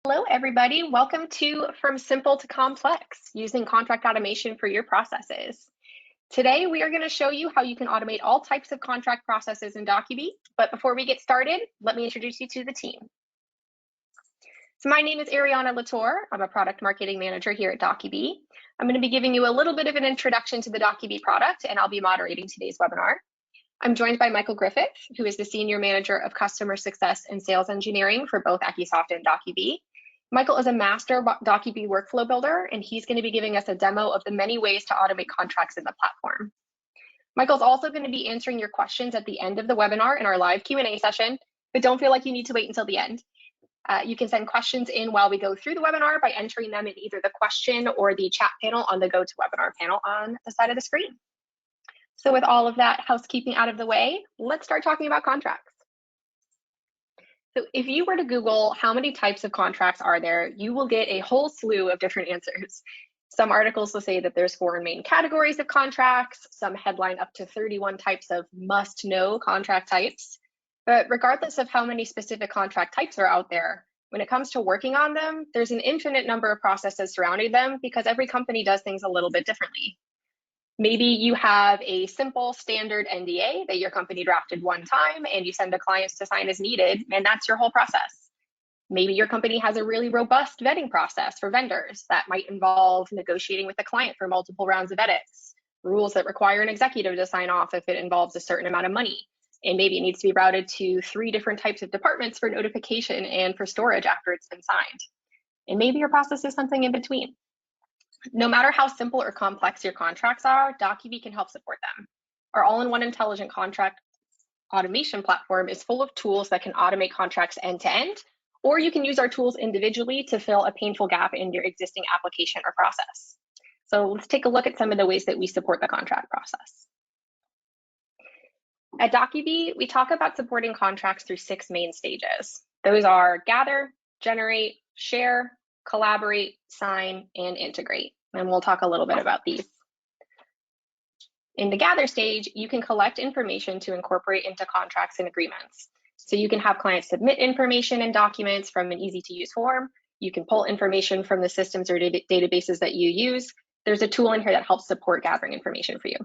Hello, everybody. Welcome to From Simple to Complex, using contract automation for your processes. Today, we are going to show you how you can automate all types of contract processes in Docubee. But before we get started, let me introduce you to the team. So my name is Ariana Latour. I'm a product marketing manager here at Docubee. I'm going to be giving you a little bit of an introduction to the Docubee product, and I'll be moderating today's webinar. I'm joined by Michael Griffith, who is the Senior Manager of Customer Success and Sales Engineering for both Accusoft and Docubee. Michael is a master Docubee workflow builder, and he's going to be giving us a demo of the many ways to automate contracts in the platform. Michael's also going to be answering your questions at the end of the webinar in our live Q&A session, but don't feel like you need to wait until the end. You can send questions in while we go through the webinar by entering them in either the question or the chat panel on the GoToWebinar panel on the side of the screen. So with all of that housekeeping out of the way, let's start talking about contracts. So if you were to Google how many types of contracts are there, you will get a whole slew of different answers. Some articles will say that there's 4 main categories of contracts, some headline up to 31 types of must-know contract types. But regardless of how many specific contract types are out there, when it comes to working on them, there's an infinite number of processes surrounding them because every company does things a little bit differently. Maybe you have a simple standard NDA that your company drafted one time and you send the clients to sign as needed, and that's your whole process. Maybe your company has a really robust vetting process for vendors that might involve negotiating with the client for multiple rounds of edits, rules that require an executive to sign off if it involves a certain amount of money, and maybe it needs to be routed to 3 different types of departments for notification and for storage after it's been signed. And maybe your process is something in between. No matter how simple or complex your contracts are, Docubee can help support them. Our all-in-one intelligent contract automation platform is full of tools that can automate contracts end-to-end, or you can use our tools individually to fill a painful gap in your existing application or process. So let's take a look at some of the ways that we support the contract process. At Docubee, we talk about supporting contracts through 6 main stages. Those are gather, generate, share, collaborate, sign, and integrate. And we'll talk a little bit about these. In the gather stage, you can collect information to incorporate into contracts and agreements. So you can have clients submit information and documents from an easy-to-use form. You can pull information from the systems or databases that you use. There's a tool in here that helps support gathering information for you.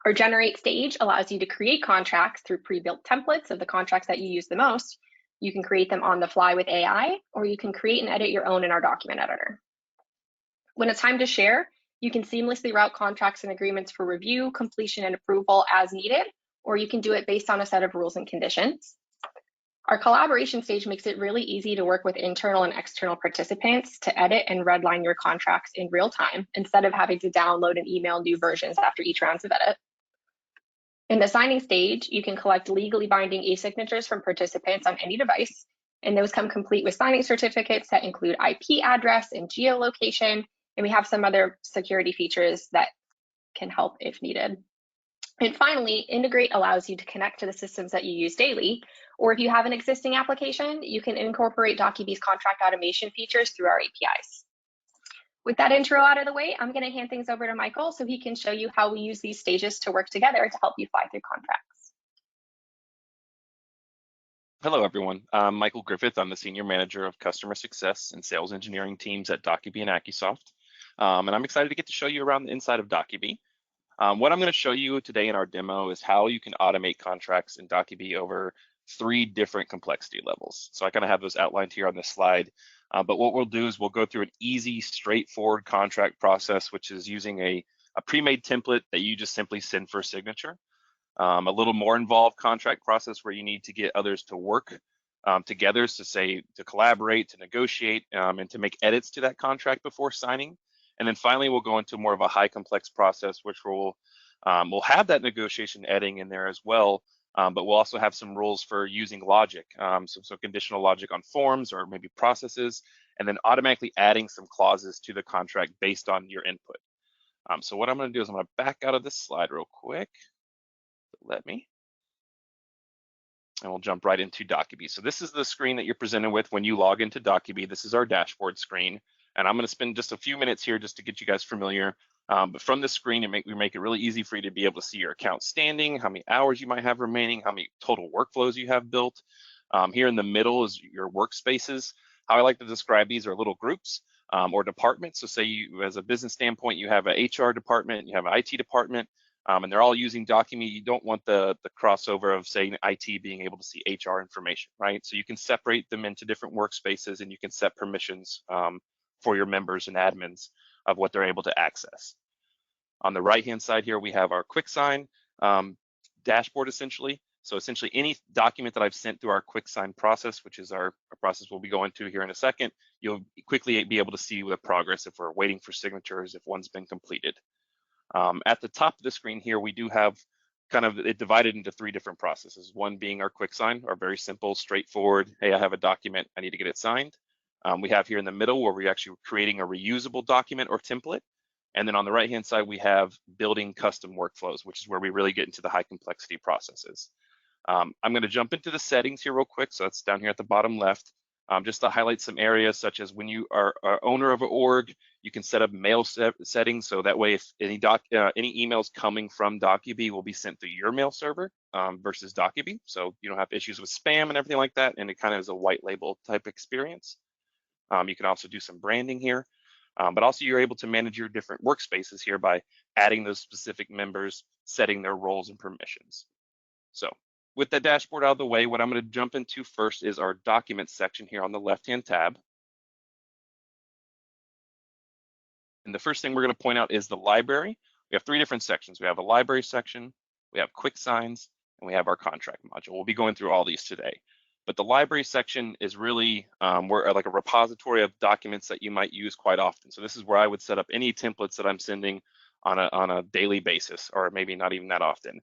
Our generate stage allows you to create contracts through pre-built templates of the contracts that you use the most. You can create them on the fly with AI, or you can create and edit your own in our document editor. When it's time to share, you can seamlessly route contracts and agreements for review, completion, and approval as needed, or you can do it based on a set of rules and conditions. Our collaboration stage makes it really easy to work with internal and external participants to edit and redline your contracts in real time instead of having to download and email new versions after each round of edit. In the signing stage, you can collect legally binding e-signatures from participants on any device, and those come complete with signing certificates that include IP address and geolocation, and we have some other security features that can help if needed. And finally, integrate allows you to connect to the systems that you use daily, or if you have an existing application, you can incorporate Docubee's contract automation features through our APIs. With that intro out of the way, I'm going to hand things over to Michael so he can show you how we use these stages to work together to help you fly through contracts. Hello, everyone. I'm Michael Griffith. I'm the Senior Manager of Customer Success and Sales Engineering teams at Docubee and Accusoft. And I'm excited to get to show you around the inside of Docubee. What I'm going to show you today in our demo is how you can automate contracts in Docubee over 3 different complexity levels. So I kind of have those outlined here on this slide. But what we'll do is we'll go through an easy, straightforward contract process, which is using a pre-made template that you just simply send for a signature. A little more involved contract process where you need to get others to work together, to collaborate, to negotiate, and to make edits to that contract before signing. And then finally, we'll go into more of a high complex process, which we'll have that negotiation editing in there as well. But we'll also have some rules for using logic, so conditional logic on forms or maybe processes, and then automatically adding some clauses to the contract based on your input. So what I'm going to do is I'm going to back out of this slide real quick. Let me. And we'll jump right into Docubee. So this is the screen that you're presented with when you log into Docubee. This is our dashboard screen. And I'm going to spend just a few minutes here just to get you guys familiar. But from this screen, we make it really easy for you to be able to see your account standing, how many hours you might have remaining, how many total workflows you have built. Here in the middle is your workspaces. How I like to describe these are little groups or departments. So say you, as a business standpoint, you have an HR department, you have an IT department, and they're all using Docubee. You don't want the crossover of, say, IT being able to see HR information, right? So you can separate them into different workspaces, and you can set permissions for your members and admins of what they're able to access. On the right-hand side here, we have our QuickSign dashboard, essentially. So essentially, any document that I've sent through our QuickSign process, which is our process we'll be going to here in a second, you'll quickly be able to see the progress if we're waiting for signatures, if one's been completed. At the top of the screen here, we do have kind of it divided into 3 different processes. One being our QuickSign, our very simple, straightforward, hey, I have a document, I need to get it signed. We have here in the middle where we're actually creating a reusable document or template. And then on the right-hand side, we have building custom workflows, which is where we really get into the high complexity processes. I'm going to jump into the settings here real quick. So that's down here at the bottom left, just to highlight some areas such as when you are owner of an org, you can set up mail settings. So that way, if any emails coming from Docubee will be sent through your mail server versus Docubee. So you don't have issues with spam and everything like that. And it kind of is a white label type experience. You can also do some branding here. But also you're able to manage your different workspaces here by adding those specific members, setting their roles and permissions. So with the dashboard out of the way, what I'm going to jump into first is our documents section here on the left-hand tab. And the first thing we're going to point out is the library. We have 3 different sections. We have a library section, we have quick signs, and we have our contract module. We'll be going through all these today. But the library section is really we're like a repository of documents that you might use quite often. So this is where I would set up any templates that I'm sending on a daily basis, or maybe not even that often.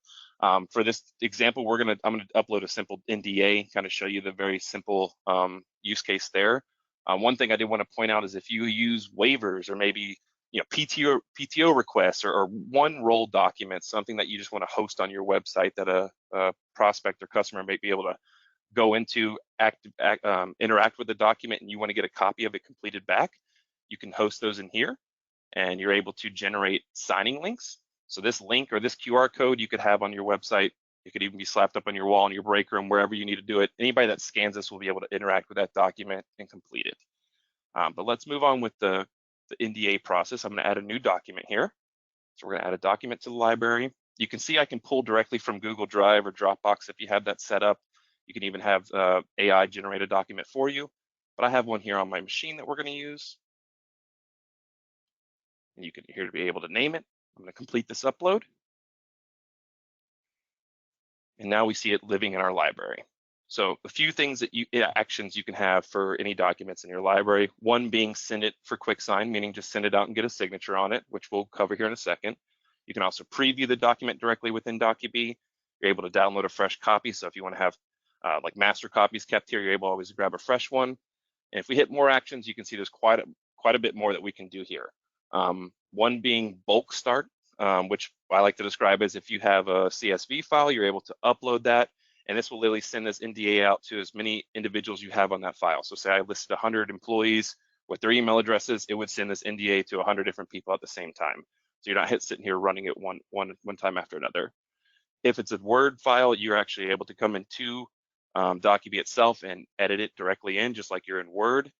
For this example, I'm gonna upload a simple NDA, kind of show you the very simple use case there. One thing I did want to point out is if you use waivers or maybe PTO requests or one role documents, something that you just want to host on your website that a prospect or customer may be able to go into, interact with the document, and you want to get a copy of it completed back, you can host those in here, and you're able to generate signing links. So this link or this QR code you could have on your website. It could even be slapped up on your wall in your break room, wherever you need to do it. Anybody that scans this will be able to interact with that document and complete it. But let's move on with the NDA process. I'm going to add a new document here. So we're going to add a document to the library. You can see I can pull directly from Google Drive or Dropbox if you have that set up. You can even have AI generate a document for you, but I have one here on my machine that we're going to use. And you can here to be able to name it. I'm going to complete this upload. And now we see it living in our library. So a few things that actions you can have for any documents in your library. One being send it for QuickSign, meaning just send it out and get a signature on it, which we'll cover here in a second. You can also preview the document directly within Docubee. You're able to download a fresh copy. So if you want to have like master copies kept here, you're able to always grab a fresh one. And if we hit more actions, you can see there's quite a bit more that we can do here. One being bulk start, which I like to describe as if you have a CSV file, you're able to upload that, and this will literally send this NDA out to as many individuals you have on that file. So say I listed 100 employees with their email addresses, it would send this NDA to 100 different people at the same time. So you're not sitting here running it one time after another. If it's a Word file, you're actually able to come into Docubee itself and edit it directly in, just like you're in Word.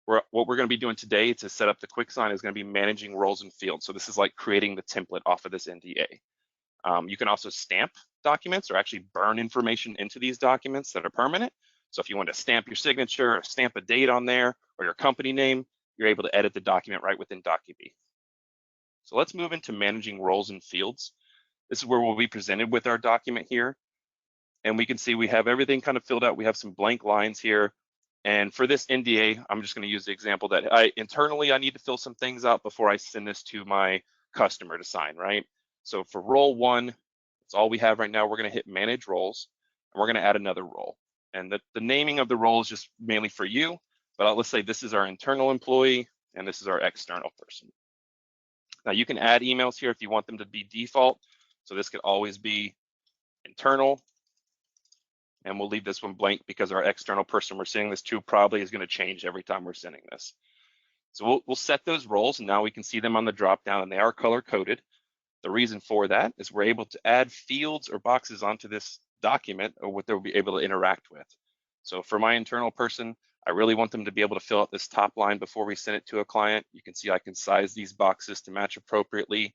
What we're going to be doing today to set up the QuickSign is going to be managing roles and fields. So this is like creating the template off of this NDA. You can also stamp documents or actually burn information into these documents that are permanent. So if you want to stamp your signature or stamp a date on there or your company name, you're able to edit the document right within Docubee. So let's move into managing roles and fields. This is where we'll be presented with our document here. And we can see we have everything kind of filled out. We have some blank lines here. And for this NDA, I'm just going to use the example that internally I need to fill some things out before I send this to my customer to sign, right? So for role 1, that's all we have right now. We're going to hit manage roles, and we're going to add another role. And the naming of the role is just mainly for you, but let's say this is our internal employee and this is our external person. Now you can add emails here if you want them to be default. So this could always be internal, and we'll leave this one blank because our external person we're sending this to probably is going to change every time we're sending this. So we'll set those roles, and now we can see them on the drop down, and they are color coded. The reason for that is we're able to add fields or boxes onto this document or what they'll be able to interact with. So for my internal person, I really want them to be able to fill out this top line before we send it to a client. You can see I can size these boxes to match appropriately.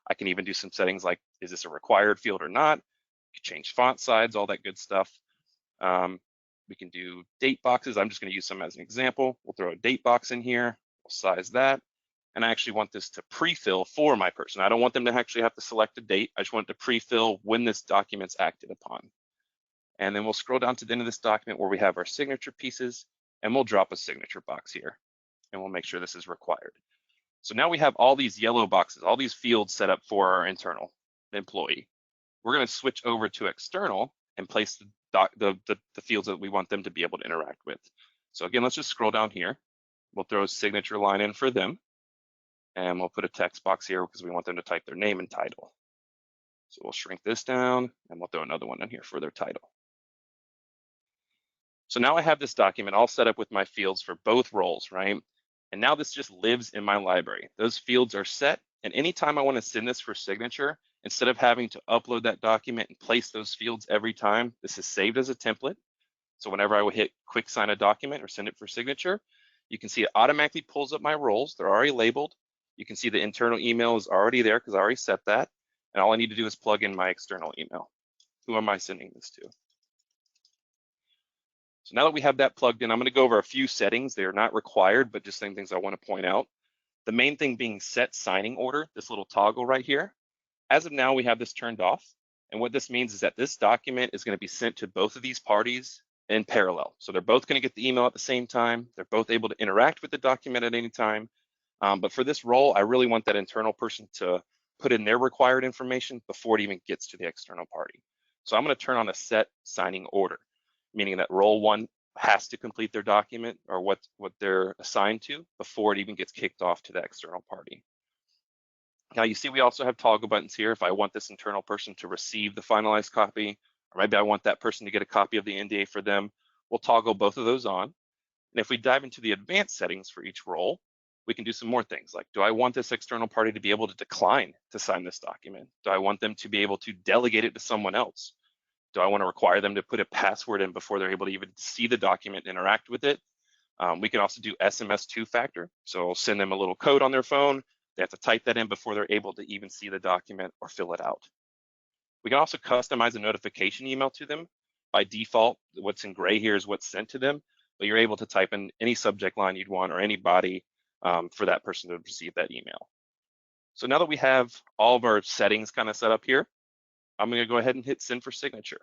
I can even do some settings like, is this a required field or not? You can change font size, all that good stuff. We can do date boxes. I'm just going to use some as an example. We'll throw a date box in here. We'll size that. And I actually want this to pre-fill for my person. I don't want them to actually have to select a date. I just want it to pre-fill when this document's acted upon. And then we'll scroll down to the end of this document where we have our signature pieces, and we'll drop a signature box here. And we'll make sure this is required. So now we have all these yellow boxes, all these fields set up for our internal employee. We're going to switch over to external and place the fields that we want them to be able to interact with. So again, let's just scroll down here. We'll throw a signature line in for them. And we'll put a text box here because we want them to type their name and title. So we'll shrink this down and we'll throw another one in here for their title. So now I have this document all set up with my fields for both roles, right? And now this just lives in my library. Those fields are set, and anytime I want to send this for signature, instead of having to upload that document and place those fields every time, this is saved as a template. So whenever I will hit quick sign a document or send it for signature, you can see it automatically pulls up my roles. They're already labeled. You can see the internal email is already there because I already set that. And all I need to do is plug in my external email. Who am I sending this to? So now that we have that plugged in, I'm going to go over a few settings. They are not required, but just some things I want to point out. The main thing being set signing order, this little toggle right here. As of now, we have this turned off. And what this means is that this document is going to be sent to both of these parties in parallel. So they're both going to get the email at the same time. They're both able to interact with the document at any time. But for this role, I really want that internal person to put in their required information before it even gets to the external party. So I'm going to turn on a set signing order, meaning that role one has to complete their document or what they're assigned to before it even gets kicked off to the external party. Now you see we also have toggle buttons here. If I want this internal person to receive the finalized copy, or maybe I want that person to get a copy of the NDA for them, we'll toggle both of those on. And if we dive into the advanced settings for each role, we can do some more things like, do I want this external party to be able to decline to sign this document? Do I want them to be able to delegate it to someone else? Do I want to require them to put a password in before they're able to even see the document, interact with it? We can also do SMS two-factor. So I'll send them a little code on their phone. They have to type that in before they're able to even see the document or fill it out. We can also customize a notification email to them. By default, what's in gray here is what's sent to them, but you're able to type in any subject line you'd want or any body for that person to receive that email. So now that we have all of our settings kind of set up here, I'm going to go ahead and hit send for signature.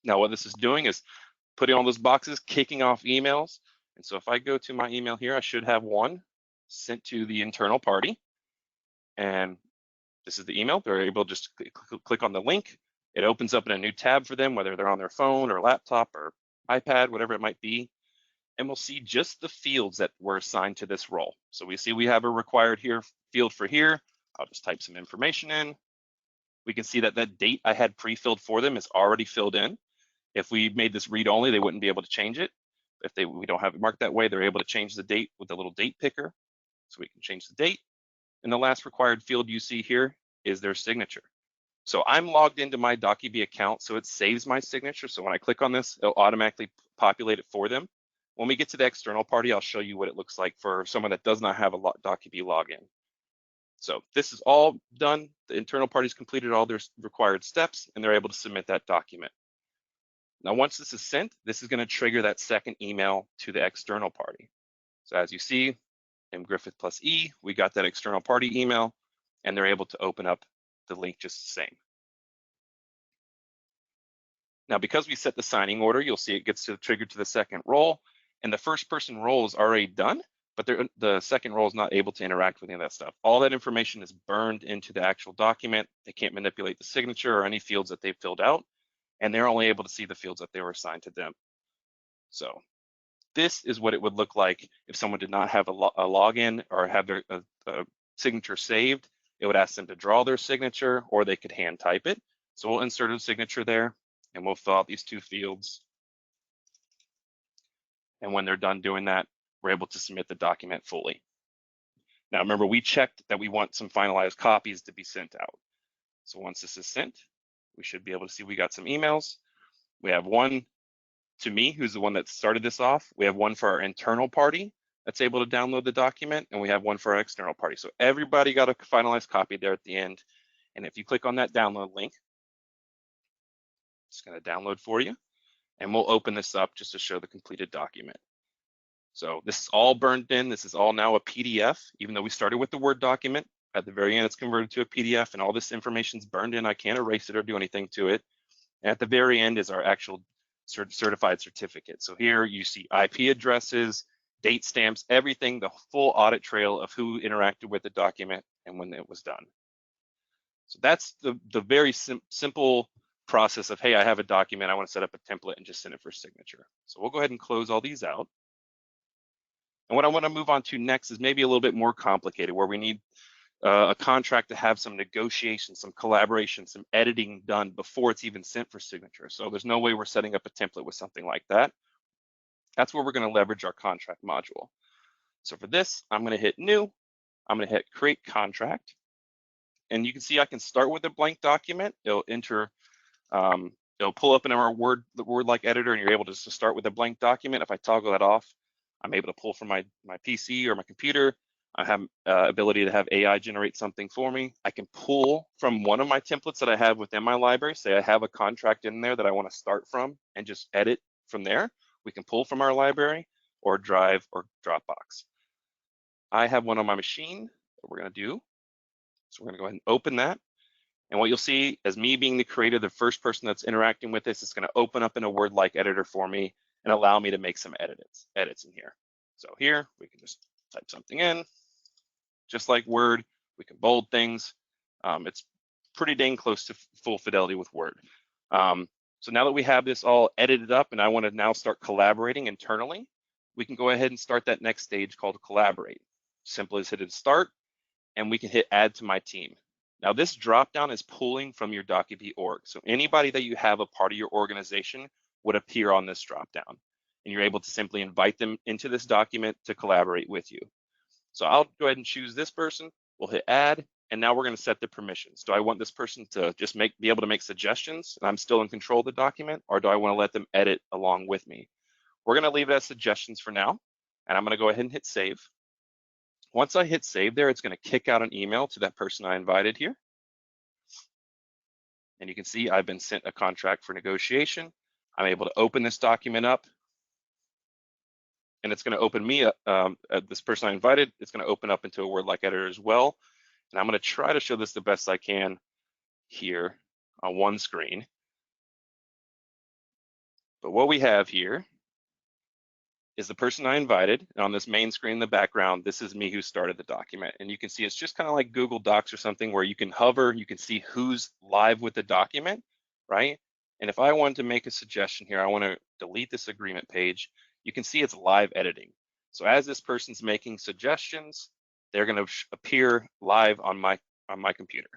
Now what this is doing is putting all those boxes, kicking off emails. And so if I go to my email here, I should have one sent to the internal party. And this is the email. They're able to just click on the link. It opens up in a new tab for them, whether they're on their phone or laptop or iPad, whatever it might be. And we'll see just the fields that were assigned to this role. So we see we have a required here field for here. I'll just type some information in. We can see that that date I had pre-filled for them is already filled in. If we made this read only, they wouldn't be able to change it. If we don't have it marked that way, they're able to change the date with the little date picker. So we can change the date. And the last required field you see here is their signature. So I'm logged into my Docubee account, so it saves my signature. So when I click on this, it'll automatically populate it for them. When we get to the external party, I'll show you what it looks like for someone that does not have a Docubee login. So this is all done. The internal party's completed all their required steps, and they're able to submit that document. Now, once this is sent, this is going to trigger that second email to the external party. So as you see, M Griffith plus E, we got that external party email, and they're able to open up the link just the same. Now, because we set the signing order, you'll see it gets triggered to the second role, and the first person role is already done, but the second role is not able to interact with any of that stuff. All that information is burned into the actual document. They can't manipulate the signature or any fields that they've filled out, and they're only able to see the fields that they were assigned to them. So this is what it would look like if someone did not have a login or have their signature saved. It would ask them to draw their signature, or they could hand type it. So we'll insert a signature there, and we'll fill out these two fields. And when they're done doing that, we're able to submit the document fully. Now remember, we checked that we want some finalized copies to be sent out. So once this is sent, we should be able to see we got some emails. We have one to me, who's the one that started this off. We have one for our internal party that's able to download the document, and we have one for our external party. So everybody got a finalized copy there at the end. And if you click on that download link, it's going to download for you. And we'll open this up just to show the completed document. So this is all burned in. This is all now a PDF, even though we started with the Word document. At the very end, it's converted to a PDF, and all this information is burned in. I can't erase it or do anything to it. And at the very end is our actual certified certificate. So here you see IP addresses, date stamps, everything, the full audit trail of who interacted with the document and when it was done. So that's the very simple process of, hey, I have a document, I want to set up a template and just send it for signature. So we'll go ahead and close all these out. And what I want to move on to next is maybe a little bit more complicated, where we need a contract to have some negotiation, some collaboration, some editing done before it's even sent for signature. So there's no way we're setting up a template with something like that. That's where we're going to leverage our contract module. So for this, I'm going to hit new. I'm going to hit create contract. And you can see I can start with a blank document. It'll pull up in our Word-like editor, and you're able to just start with a blank document. If I toggle that off, I'm able to pull from my PC or my computer. I have ability to have AI generate something for me. I can pull from one of my templates that I have within my library. Say I have a contract in there that I want to start from and just edit from there. We can pull from our library or Drive or Dropbox. I have one on my machine that we're going to do. So we're going to go ahead and open that. And what you'll see as me being the creator, the first person that's interacting with this, is going to open up in a Word-like editor for me and allow me to make some edits in here. So here we can just type something in. Just like Word, we can bold things. It's pretty dang close to full fidelity with Word. So now that we have this all edited up and I want to now start collaborating internally, we can go ahead and start that next stage called collaborate. Simple as hitting start, and we can hit add to my team. Now this dropdown is pulling from your Docubee org. So anybody that you have a part of your organization would appear on this dropdown, and you're able to simply invite them into this document to collaborate with you. So I'll go ahead and choose this person. We'll hit add, and now we're going to set the permissions. Do I want this person to just be able to make suggestions and I'm still in control of the document, or do I want to let them edit along with me? We're going to leave it as suggestions for now, and I'm going to go ahead and hit save. Once I hit save there, it's going to kick out an email to that person I invited here. And you can see I've been sent a contract for negotiation. I'm able to open this document up, and it's going to open me up, this person I invited, it's going to open up into a Word-like editor as well. And I'm going to try to show this the best I can here on one screen. But what we have here is the person I invited. And on this main screen in the background, this is me who started the document. And you can see it's just kind of like Google Docs or something where you can hover, you can see who's live with the document, right? And if I wanted to make a suggestion here, I want to delete this agreement page. You can see it's live editing. So as this person's making suggestions, they're going to appear live on my computer.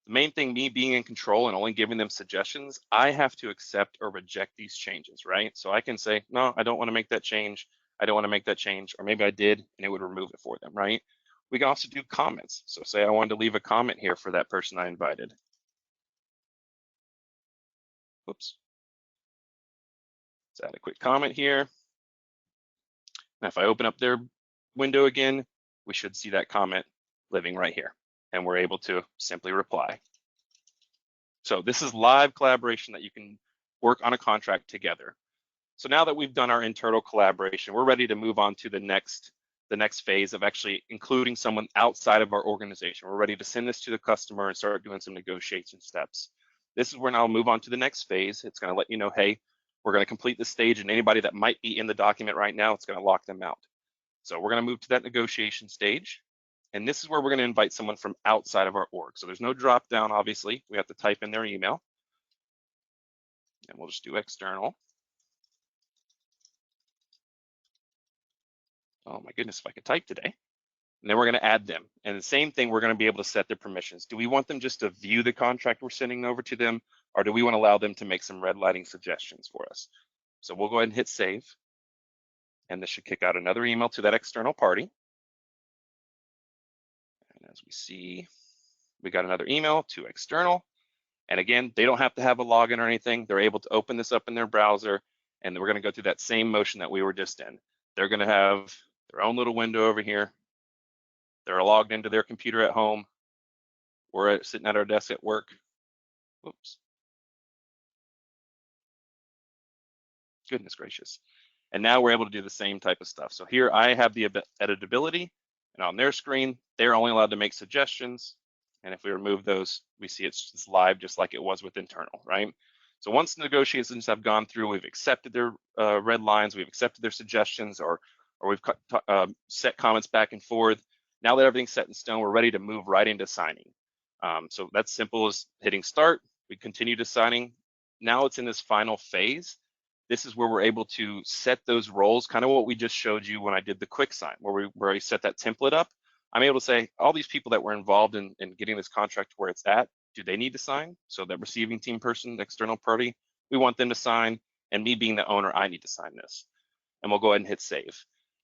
The main thing, me being in control and only giving them suggestions, I have to accept or reject these changes, right? So I can say, no, I don't want to make that change. I don't want to make that change, or maybe I did and it would remove it for them, right? We can also do comments. So say I wanted to leave a comment here for that person I invited. Oops. Let's add a quick comment here. Now, if I open up their window again, we should see that comment living right here, and we're able to simply reply. So this is live collaboration that you can work on a contract together. So now that we've done our internal collaboration, we're ready to move on to the next phase of actually including someone outside of our organization. We're ready to send this to the customer and start doing some negotiation steps. This is where now I'll move on to the next phase. It's going to let you know, hey, we're going to complete this stage, and anybody that might be in the document right now, it's going to lock them out. So we're going to move to that negotiation stage. And this is where we're going to invite someone from outside of our org. So there's no drop down, obviously. We have to type in their email. And we'll just do external. Oh my goodness, if I could type today. And then we're going to add them. And the same thing, we're going to be able to set their permissions. Do we want them just to view the contract we're sending over to them, or do we want to allow them to make some red lighting suggestions for us? So we'll go ahead and hit save. And this should kick out another email to that external party. And as we see, we got another email to external. And again, they don't have to have a login or anything. They're able to open this up in their browser and we're going to go through that same motion that we were just in. They're going to have their own little window over here. They're logged into their computer at home. We're sitting at our desk at work. Whoops. Goodness gracious. And now we're able to do the same type of stuff. So here I have the editability, and on their screen, they're only allowed to make suggestions. And if we remove those, we see it's just live, just like it was with internal, right? So once negotiations have gone through, we've accepted their red lines, we've accepted their suggestions, or we've set comments back and forth. Now that everything's set in stone, we're ready to move right into signing. So that's simple as hitting start. We continue to signing. Now it's in this final phase. This is where we're able to set those roles, kind of what we just showed you when I did the quick sign, where I set that template up. I'm able to say, all these people that were involved in getting this contract where it's at, do they need to sign? So that receiving team person, the external party, we want them to sign, and me being the owner, I need to sign this. And we'll go ahead and hit save.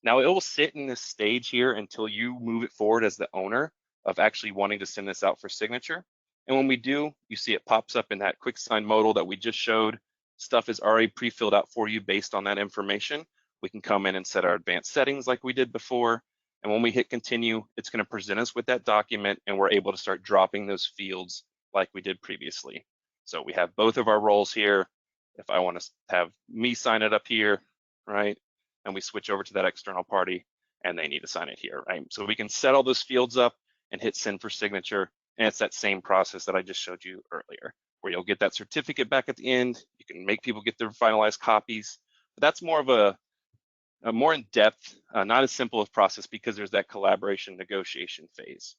Now it will sit in this stage here until you move it forward as the owner of actually wanting to send this out for signature. And when we do, you see it pops up in that quick sign modal that we just showed. Stuff is already pre-filled out for you based on that information. We can come in and set our advanced settings like we did before. And when we hit continue, it's going to present us with that document, and we're able to start dropping those fields like we did previously. So we have both of our roles here. If I want to have me sign it up here, right? And we switch over to that external party, and they need to sign it here, right? So we can set all those fields up and hit send for signature. And it's that same process that I just showed you earlier, where you'll get that certificate back at the end. You can make people get their finalized copies. But that's more of a more in-depth, not as simple a process, because there's that collaboration negotiation phase.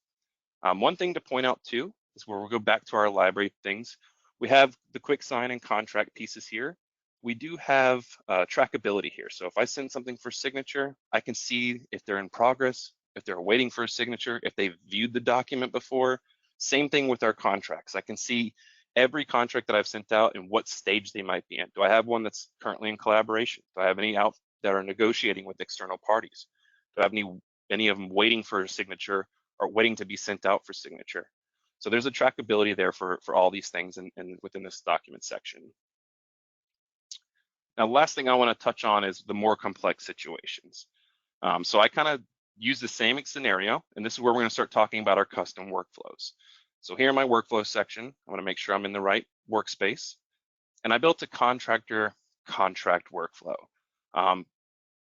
One thing to point out too is where we'll go back to our library things. We have the quick sign and contract pieces here. We do have trackability here. So if I send something for signature, I can see if they're in progress, if they're waiting for a signature, if they've viewed the document before. Same thing with our contracts. I can see every contract that I've sent out and what stage they might be in. Do I have one that's currently in collaboration? Do I have any out that are negotiating with external parties? Do I have any of them waiting for a signature or waiting to be sent out for signature? So there's a trackability there for all these things and within this document section. Now, the last thing I want to touch on is the more complex situations. So I kind of use the same scenario, and this is where we're going to start talking about our custom workflows. So here in my workflow section, I want to make sure I'm in the right workspace, and I built a contractor contract workflow.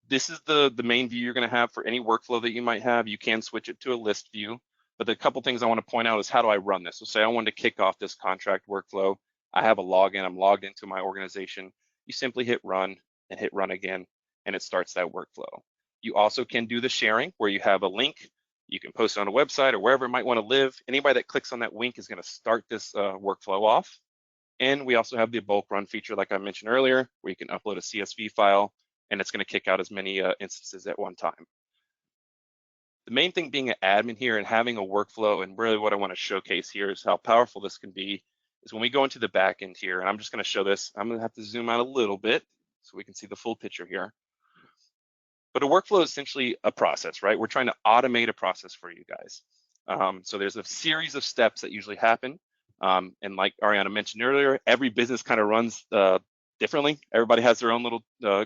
This is the main view you're going to have for any workflow that you might have. You can switch it to a list view, but the couple things I want to point out is how do I run this? So say I wanted to kick off this contract workflow. I have a login, I'm logged into my organization. You simply hit run and hit run again, and it starts that workflow. You also can do the sharing where you have a link. You can post it on a website or wherever it might want to live. Anybody that clicks on that link is going to start this workflow off. And we also have the bulk run feature, like I mentioned earlier, where you can upload a CSV file, and it's going to kick out as many instances at one time. The main thing being an admin here and having a workflow, and really what I want to showcase here is how powerful this can be, is when we go into the back end here, and I'm just going to show this. I'm going to have to zoom out a little bit so we can see the full picture here. But a workflow is essentially a process, right? We're trying to automate a process for you guys. So there's a series of steps that usually happen. And like Ariana mentioned earlier, every business kind of runs differently. Everybody has their own little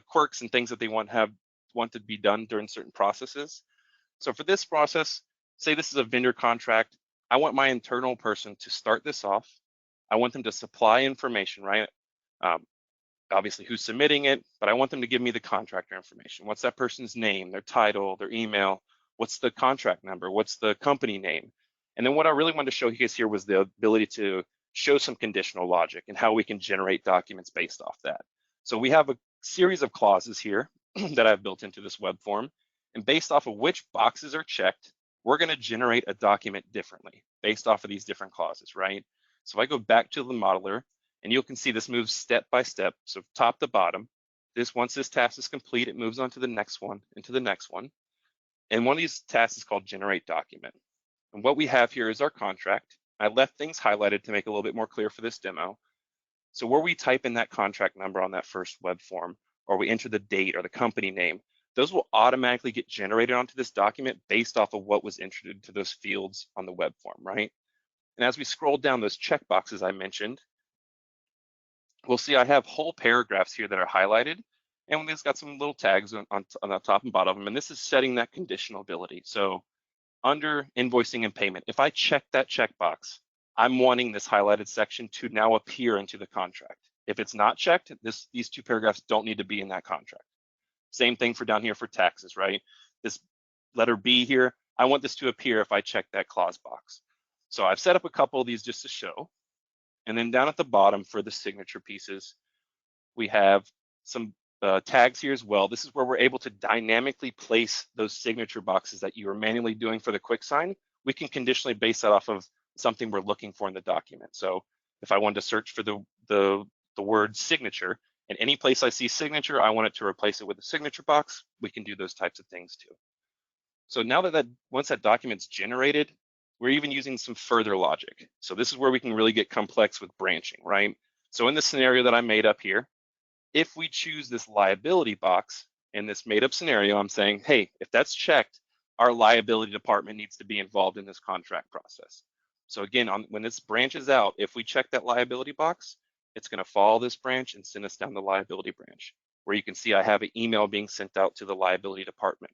quirks and things that they want to be done during certain processes. So for this process, say this is a vendor contract. I want my internal person to start this off. I want them to supply information, right? Obviously who's submitting it, but I want them to give me the contractor information. What's that person's name, their title, their email, what's the contract number, what's the company name? And then what I really wanted to show you guys here was the ability to show some conditional logic and how we can generate documents based off that. So we have a series of clauses here that I've built into this web form, and based off of which boxes are checked, we're going to generate a document differently based off of these different clauses, right? So if I go back to the modeler, and you can see this moves step by step, so top to bottom. Once this task is complete, it moves on to the next one, and to the next one. And one of these tasks is called generate document. And what we have here is our contract. I left things highlighted to make it a little bit more clear for this demo. So where we type in that contract number on that first web form, or we enter the date or the company name, those will automatically get generated onto this document based off of what was entered into those fields on the web form, right? And as we scroll down those checkboxes I mentioned, we'll see I have whole paragraphs here that are highlighted, And it's got some little tags on the top and bottom of them. And this is setting that conditional ability. So under invoicing and payment, if I check that checkbox, I'm wanting this highlighted section to now appear into the contract. If it's not checked, these two paragraphs don't need to be in that contract. Same thing for down here for taxes, right? This letter B here, I want this to appear if I check that clause box. So I've set up a couple of these just to show. And then down at the bottom for the signature pieces, we have some tags here as well. This is where we're able to dynamically place those signature boxes that you were manually doing for the quick sign. We can conditionally base that off of something we're looking for in the document. So if I wanted to search for the word signature, and any place I see signature, I want it to replace it with a signature box, we can do those types of things too. So now that once that document's generated, we're even using some further logic. So this is where we can really get complex with branching, right? So in the scenario that I made up here, if we choose this liability box in this made up scenario, I'm saying, hey, if that's checked, our liability department needs to be involved in this contract process. So again, when this branches out, if we check that liability box, it's going to follow this branch and send us down the liability branch, where you can see I have an email being sent out to the liability department.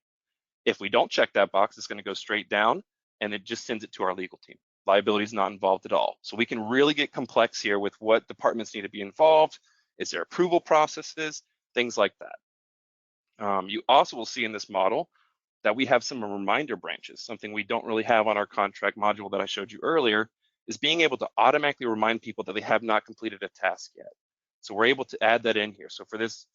If we don't check that box, it's going to go straight down and it just sends it to our legal team. Liability is not involved at all. So we can really get complex here with what departments need to be involved. Is there approval processes, things like that. You also will see in this model that we have some reminder branches. Something we don't really have on our contract module that I showed you earlier is being able to automatically remind people that they have not completed a task yet. So we're able to add that in here. So for this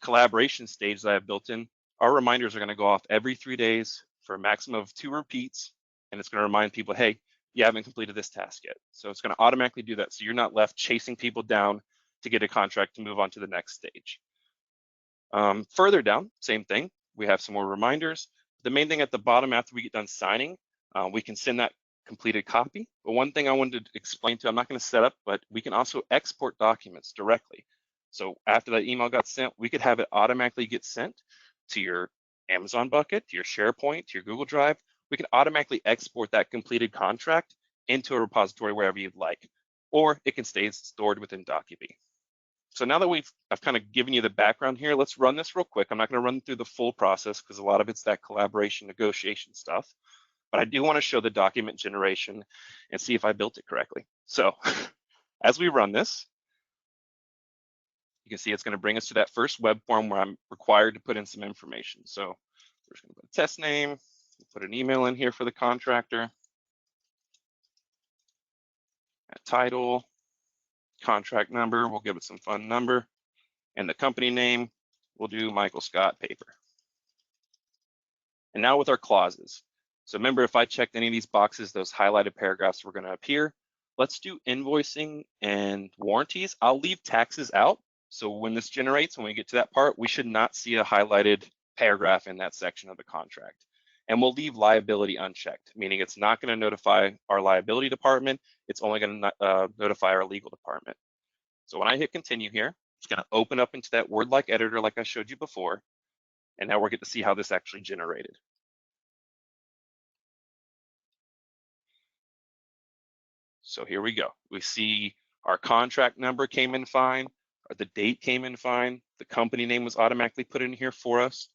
collaboration stage that I've built in, our reminders are going to go off every 3 days for a maximum of 2 repeats, and it's going to remind people, hey, you haven't completed this task yet. So it's going to automatically do that, so you're not left chasing people down to get a contract to move on to the next stage. Further down, same thing. We have some more reminders. The main thing at the bottom, after we get done signing, we can send that completed copy. But one thing I wanted to explain to you, I'm not going to set up, but we can also export documents directly. So after that email got sent, we could have it automatically get sent to your Amazon bucket, to your SharePoint, to your Google Drive. We can automatically export that completed contract into a repository wherever you'd like, or it can stay stored within Docubee. So now that I've kind of given you the background here, let's run this real quick. I'm not going to run through the full process because a lot of it's that collaboration negotiation stuff, but I do want to show the document generation and see if I built it correctly. So as we run this, you can see it's going to bring us to that first web form where I'm required to put in some information. So we're just going to put a test name, put an email in here for the contractor, a title, contract number, we'll give it some fun number, and the company name, we'll do Michael Scott Paper. And now with our clauses. So remember, if I checked any of these boxes, those highlighted paragraphs were going to appear. Let's do invoicing and warranties. I'll leave taxes out. So when this generates, when we get to that part, we should not see a highlighted paragraph in that section of the contract. And we'll leave liability unchecked, meaning it's not going to notify our liability department. It's only going to notify our legal department. So when I hit continue here, it's going to open up into that Word-like editor like I showed you before. And now we're going to see how this actually generated. So here we go. We see our contract number came in fine, or the date came in fine. The company name was automatically put in here for us.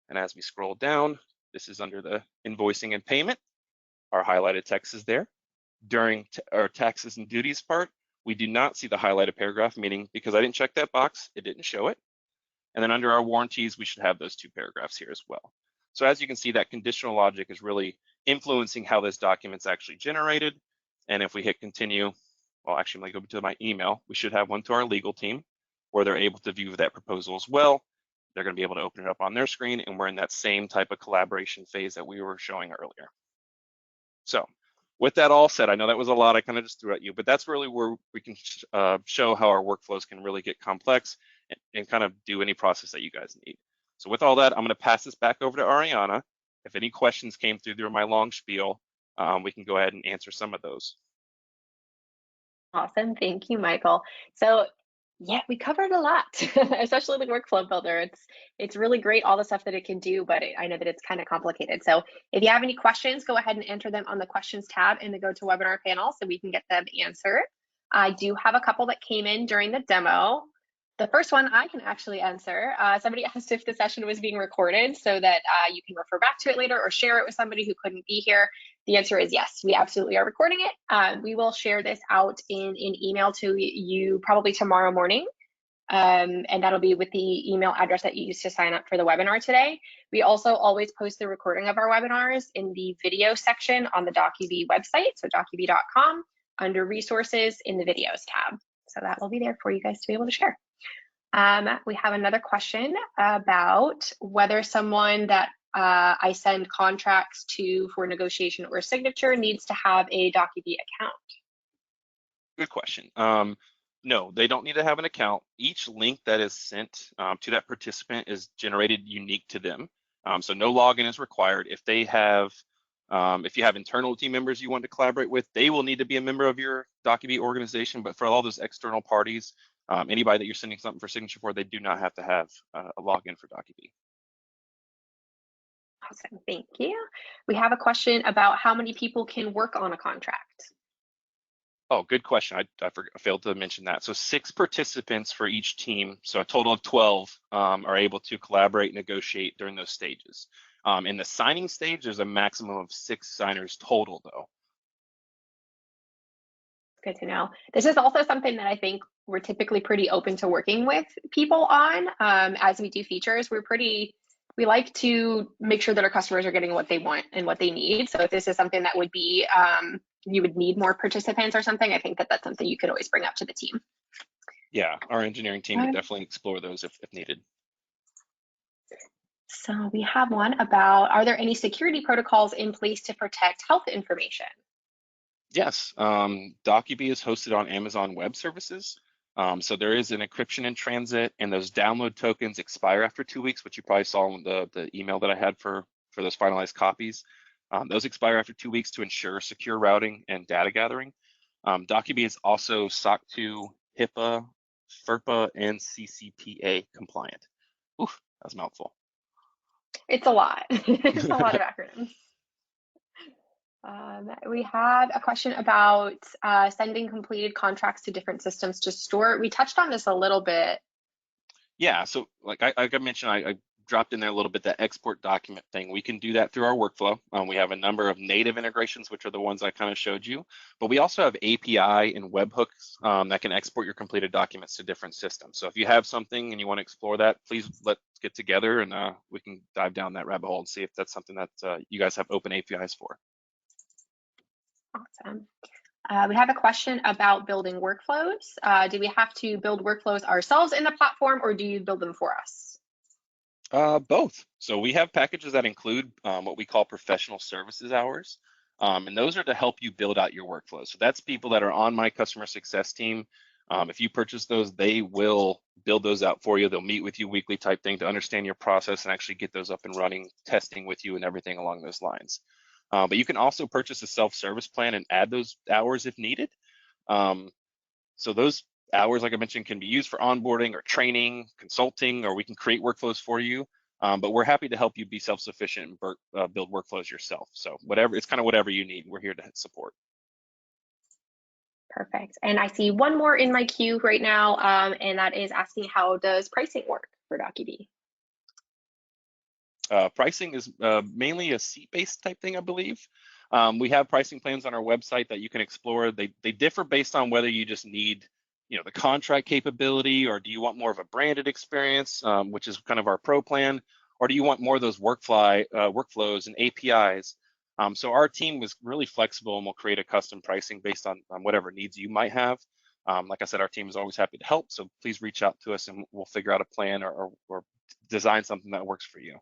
And as we scroll down, this is under the invoicing and payment. Our highlighted text is there. During our taxes and duties part, we do not see the highlighted paragraph, meaning because I didn't check that box, it didn't show it. And then under our warranties, we should have those 2 paragraphs here as well. So as you can see, that conditional logic is really influencing how this document's actually generated. And if we hit continue, well, actually, I'm gonna go to my email. We should have one to our legal team where they're able to view that proposal as well. They're gonna be able to open it up on their screen, and we're in that same type of collaboration phase that we were showing earlier. So with that all said, I know that was a lot I kind of just threw at you, but that's really where we can show how our workflows can really get complex and kind of do any process that you guys need. So with all that, I'm going to pass this back over to Ariana. If any questions came through my long spiel, we can go ahead and answer some of those. Awesome. Thank you, Michael. So yeah, we covered a lot, especially the workflow builder. It's really great, all the stuff that it can do, but I know that it's kind of complicated. So if you have any questions, go ahead and enter them on the questions tab in the GoToWebinar panel so we can get them answered. I do have a couple that came in during the demo. The first one I can actually answer. Somebody asked if the session was being recorded so that you can refer back to it later or share it with somebody who couldn't be here. The answer is yes, we absolutely are recording it. We will share this out in an email to you probably tomorrow morning. And that'll be with the email address that you used to sign up for the webinar today. We also always post the recording of our webinars in the video section on the Docubee website, so docubee.com, under resources in the videos tab. So that will be there for you guys to be able to share. We have another question about whether someone that I send contracts to for negotiation or signature needs to have a Docubee account. Good question. No, they don't need to have an account. Each link that is sent to that participant is generated unique to them. So no login is required. If they have, if you have internal team members you want to collaborate with, they will need to be a member of your Docubee organization. But for all those external parties, anybody that you're sending something for signature for, they do not have to have a login for Docubee. Awesome, thank you. We have a question about how many people can work on a contract. Oh, good question. I failed to mention that. So 6 participants for each team. So a total of 12 are able to collaborate, negotiate during those stages. In the signing stage, there's a maximum of 6 signers total though. Good to know. This is also something that I think we're typically pretty open to working with people on. As we do features, we like to make sure that our customers are getting what they want and what they need. So if this is something that would be, you would need more participants or something, I think that that's something you could always bring up to the team. Yeah, our engineering team would definitely explore those if needed. So we have one about, are there any security protocols in place to protect health information? Yes, Docubee is hosted on Amazon Web Services. So there is an encryption in transit, and those download tokens expire after 2 weeks, which you probably saw in the email that I had for those finalized copies. Those expire after 2 weeks to ensure secure routing and data gathering. Docubee is also SOC 2, HIPAA, FERPA, and CCPA compliant. Oof, that's a mouthful. It's a lot. It's a lot of acronyms. We have a question about sending completed contracts to different systems to store. We touched on this a little bit. Yeah, so like I mentioned, I dropped in there a little bit, that export document thing. We can do that through our workflow. We have a number of native integrations, which are the ones I kind of showed you, but we also have API and webhooks that can export your completed documents to different systems. So if you have something and you want to explore that, please let's get together and we can dive down that rabbit hole and see if that's something that you guys have open APIs for. Awesome. We have a question about building workflows. Do we have to build workflows ourselves in the platform, or do you build them for us? Both. So we have packages that include what we call professional services hours, and those are to help you build out your workflows. So that's people that are on my customer success team. If you purchase those, they will build those out for you. They'll meet with you weekly type thing to understand your process and actually get those up and running, testing with you and everything along those lines. But you can also purchase a self-service plan and add those hours if needed. So those hours, like I mentioned, can be used for onboarding or training, consulting, or we can create workflows for you. But we're happy to help you be self-sufficient and build workflows yourself. So whatever, it's kind of whatever you need. We're here to support. Perfect. And I see one more in my queue right now, and that is asking, how does pricing work for Docubee? Pricing is mainly a seat-based type thing, I believe. We have pricing plans on our website that you can explore. They differ based on whether you just need, the contract capability, or do you want more of a branded experience, which is kind of our pro plan, or do you want more of those workflows and APIs? So our team was really flexible, and we'll create a custom pricing based on whatever needs you might have. Like I said, our team is always happy to help. So please reach out to us, and we'll figure out a plan or design something that works for you.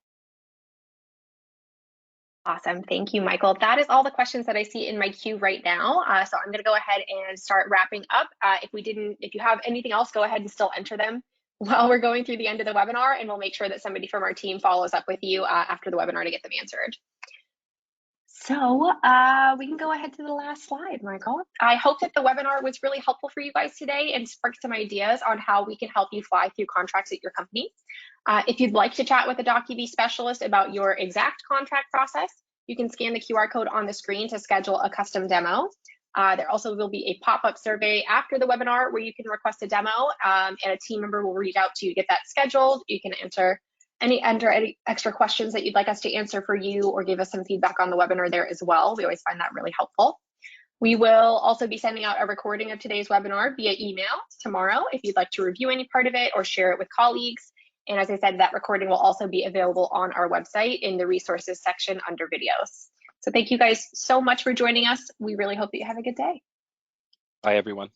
Awesome. Thank you, Michael. That is all the questions that I see in my queue right now. So I'm going to go ahead and start wrapping up. If you have anything else, go ahead and still enter them while we're going through the end of the webinar, and we'll make sure that somebody from our team follows up with you after the webinar to get them answered. So we can go ahead to the last slide, Michael. I hope that the webinar was really helpful for you guys today and sparked some ideas on how we can help you fly through contracts at your company. If you'd like to chat with a Docubee specialist about your exact contract process, you can scan the QR code on the screen to schedule a custom demo. There also will be a pop-up survey after the webinar where you can request a demo, and a team member will reach out to you to get that scheduled. You can enter any extra questions that you'd like us to answer for you, or give us some feedback on the webinar there as well. We always find that really helpful. We will also be sending out a recording of today's webinar via email tomorrow if you'd like to review any part of it or share it with colleagues. And as I said, that recording will also be available on our website in the resources section under videos. So thank you guys so much for joining us. We really hope that you have a good day. Bye, everyone.